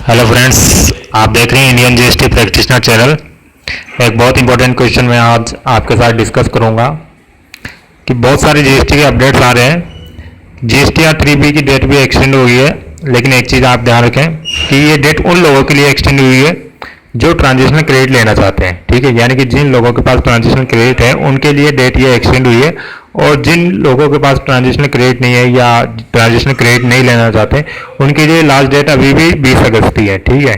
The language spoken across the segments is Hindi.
हेलो फ्रेंड्स, आप देख रहे हैं इंडियन जीएसटी प्रैक्टिशनर चैनल। एक बहुत इंपॉर्टेंट क्वेश्चन मैं आज आपके साथ डिस्कस करूंगा कि बहुत सारे जीएसटी के अपडेट्स आ रहे हैं। जीएसटीआर 3B की डेट भी एक्सटेंड हुई है, लेकिन एक चीज़ आप ध्यान रखें कि ये डेट उन लोगों के लिए एक्सटेंड हुई है जो ट्रांजिशनल क्रेडिट लेना चाहते हैं। ठीक है, यानी कि जिन लोगों के पास ट्रांजिशनल क्रेडिट है उनके लिए डेट ये एक्सटेंड हुई है, और जिन लोगों के पास ट्रांजिशनल क्रेडिट नहीं है या ट्रांजिशनल क्रेडिट नहीं लेना चाहते उनके लिए लास्ट डेट अभी भी 20 अगस्त ही है। ठीक है,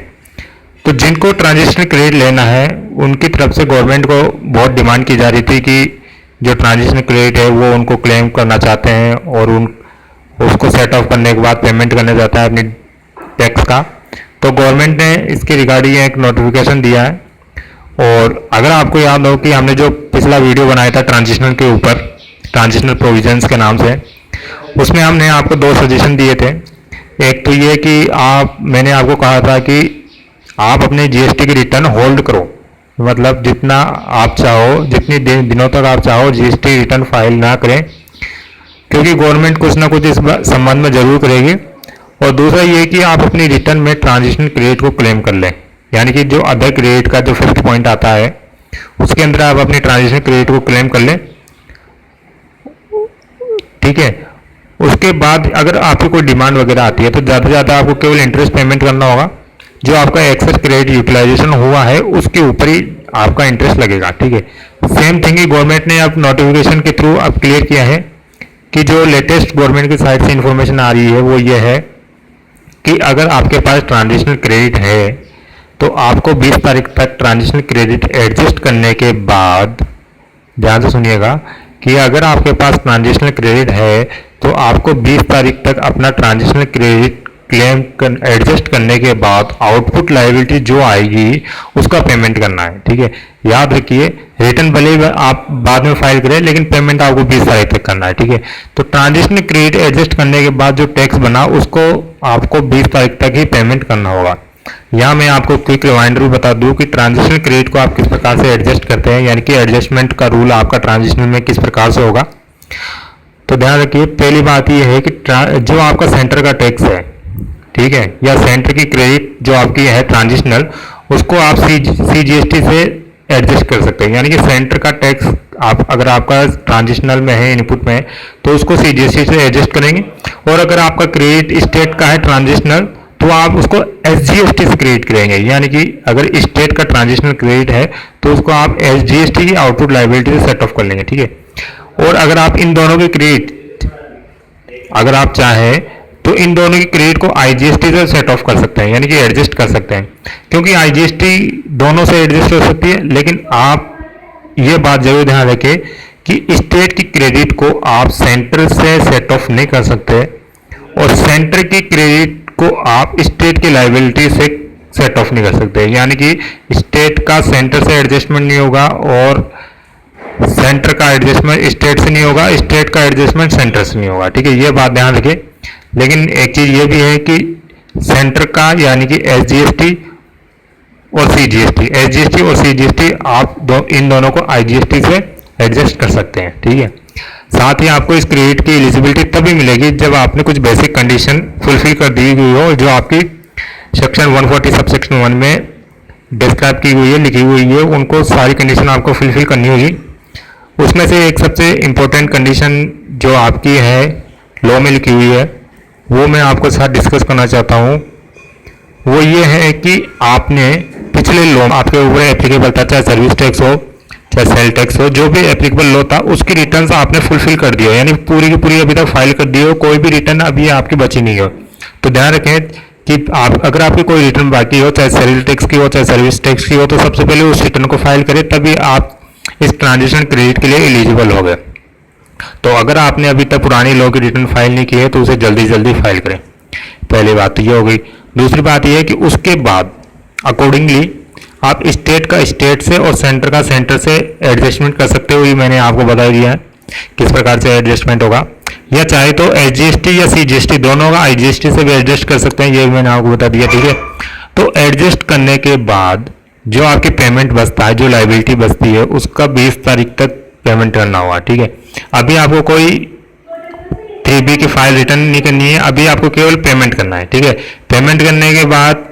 तो जिनको ट्रांजिशनल क्रेडिट लेना है उनकी तरफ से गवर्नमेंट को बहुत डिमांड की जा रही थी कि जो ट्रांजिशनल क्रेडिट है वो उनको क्लेम करना चाहते हैं और उसको सेट ऑफ करने के बाद पेमेंट करना चाहता है अपनी टैक्स का। तो गवर्नमेंट ने इसके रिगार्डिंग एक नोटिफिकेशन दिया है। और अगर आपको याद हो कि हमने जो पिछला वीडियो बनाया था ट्रांजिशनल के ऊपर, ट्रांजिशनल प्रोविजंस के नाम से, उसमें हमने आपको दो सजेशन दिए थे। एक तो ये कि मैंने आपको कहा था कि आप अपने जीएसटी की रिटर्न होल्ड करो, मतलब जितना आप चाहो, जितनी दिनों तक आप चाहो जीएसटी रिटर्न फाइल ना करें, क्योंकि गवर्नमेंट कुछ ना कुछ इस संबंध में जरूर करेगी। और दूसरा ये कि आप अपनी रिटर्न में ट्रांजिशनल क्रेडिट को क्लेम कर लें, यानी कि जो अदर क्रेडिट का जो 5th पॉइंट आता है उसके अंदर आप अपनी ट्रांजिशनल क्रेडिट को क्लेम कर लें। ठीक है, उसके बाद अगर आपकी कोई डिमांड वगैरह आती है तो ज़्यादा से ज़्यादा आपको केवल इंटरेस्ट पेमेंट करना होगा। जो आपका एक्सेस क्रेडिट यूटिलाइजेशन हुआ है उसके ऊपर ही आपका इंटरेस्ट लगेगा। ठीक है, सेम थिंग ही गवर्नमेंट ने अब नोटिफिकेशन के थ्रू अब क्लियर किया है कि जो लेटेस्ट गवर्नमेंट की साइड से इंफॉर्मेशन आ रही है वो ये है कि अगर आपके पास ट्रांजिशनल क्रेडिट है तो आपको 20 तारीख तक ट्रांजिशनल क्रेडिट एडजस्ट करने के बाद, ध्यान से सुनिएगा, कि अगर आपके पास ट्रांजिशनल क्रेडिट है तो आपको 20 तारीख तक अपना ट्रांजिशनल क्रेडिट क्लेम एडजस्ट करने के बाद आउटपुट लायबिलिटी जो आएगी उसका पेमेंट करना है। ठीक है, याद रखिए, रिटर्न भले ही आप बाद में फाइल करें लेकिन पेमेंट आपको 20 तारीख तक करना है। ठीक है, तो ट्रांजिशनल क्रेडिट एडजस्ट करने के बाद जो टैक्स बना उसको आपको 20 तारीख तक ही पेमेंट करना होगा। यहाँ मैं आपको क्विक रिमाइंडर भी बता दूं कि ट्रांजिशनल क्रेडिट को आप किस प्रकार से एडजस्ट करते हैं, यानी कि एडजस्टमेंट का रूल आपका ट्रांजिशनल में किस प्रकार से होगा। तो ध्यान रखिए, पहली बात यह है कि जो आपका सेंटर का टैक्स है, ठीक है, या सेंटर की क्रेडिट जो आपकी है ट्रांजिशनल, उसको आप सीजीएसटी से एडजस्ट कर सकते हैं। यानी कि सेंटर का टैक्स आप अगर आपका ट्रांजिशनल में है, इनपुट में है, तो उसको सीजीएसटी से एडजस्ट करेंगे। और अगर आपका क्रेडिट स्टेट का है ट्रांजिशनल तो आप उसको एसजीएसटी से क्रेडिट करेंगे। यानी कि अगर स्टेट का ट्रांजिशनल क्रेडिट है तो उसको आप एसजीएसटी की आउटपुट लायबिलिटी से सेट ऑफ कर लेंगे। ठीक है, और अगर आप इन दोनों के क्रेडिट, अगर आप चाहें तो इन दोनों की क्रेडिट को आईजीएसटी से सेट ऑफ कर सकते हैं, यानी कि एडजस्ट कर सकते हैं, क्योंकि आईजीएसटी दोनों से एडजस्ट हो सकती है। लेकिन आप ये बात जरूर ध्यान रखें कि स्टेट की क्रेडिट को आप सेंटर से सेट ऑफ नहीं कर सकते, और सेंटर की क्रेडिट को आप स्टेट की लायबिलिटी से सेट ऑफ नहीं कर सकते। यानी कि स्टेट का सेंटर से एडजस्टमेंट नहीं होगा और सेंटर का एडजस्टमेंट स्टेट से नहीं होगा, स्टेट का एडजस्टमेंट सेंटर से नहीं होगा। ठीक है, ये बात ध्यान रखिए। लेकिन एक चीज ये भी है कि सेंटर का यानी कि एसजीएसटी और सीजीएसटी, एसजीएसटी और सीजीएसटी आप इन दोनों को आईजीएसटी से एडजस्ट कर सकते हैं। ठीक है, साथ ही आपको इस क्रेडिट की एलिजिबिलिटी तभी मिलेगी जब आपने कुछ बेसिक कंडीशन फुलफिल कर दी हुई हो, जो आपकी सेक्शन 140 सबसेक्शन 1 में डिस्क्राइब की हुई है, लिखी हुई है। उनको सारी कंडीशन आपको फुलफिल करनी होगी। उसमें से एक सबसे इम्पोर्टेंट कंडीशन जो आपकी है लॉ में लिखी हुई है, वो मैं आपके साथ डिस्कस करना चाहता हूँ। वो ये है कि आपने पिछले लॉ आपके ऊपर एप्लीकेबल था, चाहे सर्विस टैक्स हो चाहे सेल टैक्स हो, जो भी एप्लीकेबल लॉ था उसकी रिटर्न्स आपने फुलफिल कर दिया, यानी पूरी की पूरी अभी तक फाइल कर दी हो, कोई भी रिटर्न अभी आपकी बची नहीं हो। तो ध्यान रखें कि अगर आपकी कोई रिटर्न बाकी हो, चाहे सेल टैक्स की हो चाहे सर्विस टैक्स की हो, तो सबसे पहले उस रिटर्न को फाइल करें, तभी आप इस ट्रांजिशन क्रेडिट के लिए एलिजिबल हो गए। तो अगर आपने अभी तक पुरानी लॉ की रिटर्न फाइल नहीं की है तो उसे जल्दी जल्दी फाइल करें। पहली बात तो ये हो गई। दूसरी बात यह है कि उसके बाद अकॉर्डिंगली आप स्टेट का स्टेट से और सेंटर का सेंटर से एडजस्टमेंट कर सकते हो। ये मैंने आपको बता दिया है किस प्रकार से एडजस्टमेंट होगा, या चाहे तो एसजीएसटी या सीजीएसटी दोनों का आईजीएसटी से भी एडजस्ट कर सकते हैं, ये मैंने आपको बता दिया। ठीक है, तो एडजस्ट करने के बाद जो आपकी पेमेंट बचता है, जो लायबिलिटी बचती है, उसका 20 तारीख तक पेमेंट करना होगा। ठीक है, अभी आपको कोई 3B की फाइल रिटर्न नहीं करनी है, अभी आपको केवल पेमेंट करना है। ठीक है, पेमेंट करने के बाद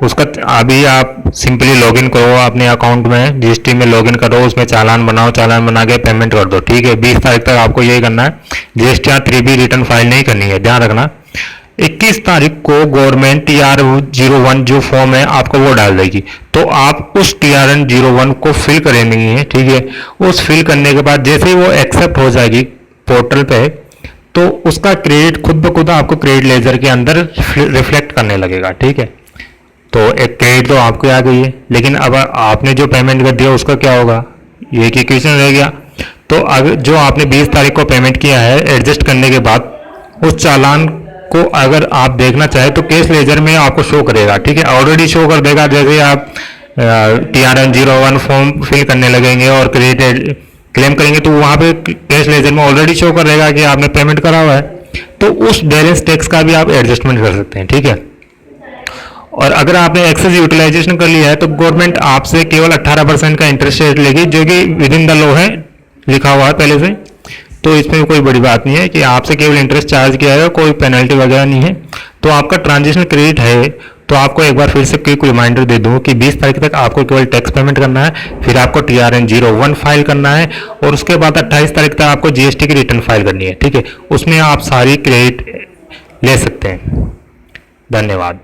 उसका अभी आप सिंपली लॉगिन करो अपने अकाउंट में, जीएसटी में लॉगिन करो, उसमें चालान बनाओ, चालान बना के पेमेंट कर दो, ठीक है। 20 तारीख तक आपको यही करना है, जीएसटी 3B रिटर्न फाइल नहीं करनी है, ध्यान रखना। 21 तारीख को गवर्नमेंट TR01 जो फॉर्म है आपको वो डाल देगी, तो आप उस TR01 को फिल करेंगे है, ठीक है। उस फिल करने के बाद जैसे ही वो एक्सेप्ट हो जाएगी पोर्टल पे, तो उसका क्रेडिट खुद ब खुद आपको क्रेडिट लेजर के अंदर रिफ्लेक्ट करने लगेगा, ठीक है। तो एक क्रेडिट तो आपको आ गई है, लेकिन अब आपने जो पेमेंट कर दिया उसका क्या होगा, ये एक क्वेश्चन रह गया। तो अगर जो आपने 20 तारीख को पेमेंट किया है एडजस्ट करने के बाद, उस चालान को अगर आप देखना चाहे तो केस लेजर में आपको शो करेगा, ठीक है। ऑलरेडी शो कर देगा, जैसे आप TR01 फॉर्म फिल करने लगेंगे और क्रेडिट क्लेम करेंगे तो वहां पे कैश लेजर में ऑलरेडी शो करेगा कि आपने पेमेंट करा हुआ है। तो उस बैलेंस टैक्स का भी आप एडजस्टमेंट कर सकते हैं, ठीक है। और अगर आपने एक्सेस यूटिलाइजेशन कर लिया है तो गवर्नमेंट आपसे केवल 18% का इंटरेस्ट रेट लेगी, जो कि विद इन द लॉ है, लिखा हुआ है पहले से। तो इसमें कोई बड़ी बात नहीं है कि आपसे केवल इंटरेस्ट चार्ज किया है, कोई पेनल्टी वगैरह नहीं है। तो आपका ट्रांजेक्शन क्रेडिट है, तो आपको एक बार फिर से क्विक रिमाइंडर दे दूं कि 20 तारीख तक आपको केवल टैक्स पेमेंट करना है, फिर आपको TRN01 फाइल करना है, और उसके बाद 28 तारीख तक आपको GST की रिटर्न फाइल करनी है, ठीक है। उसमें आप सारी क्रेडिट ले सकते हैं। धन्यवाद।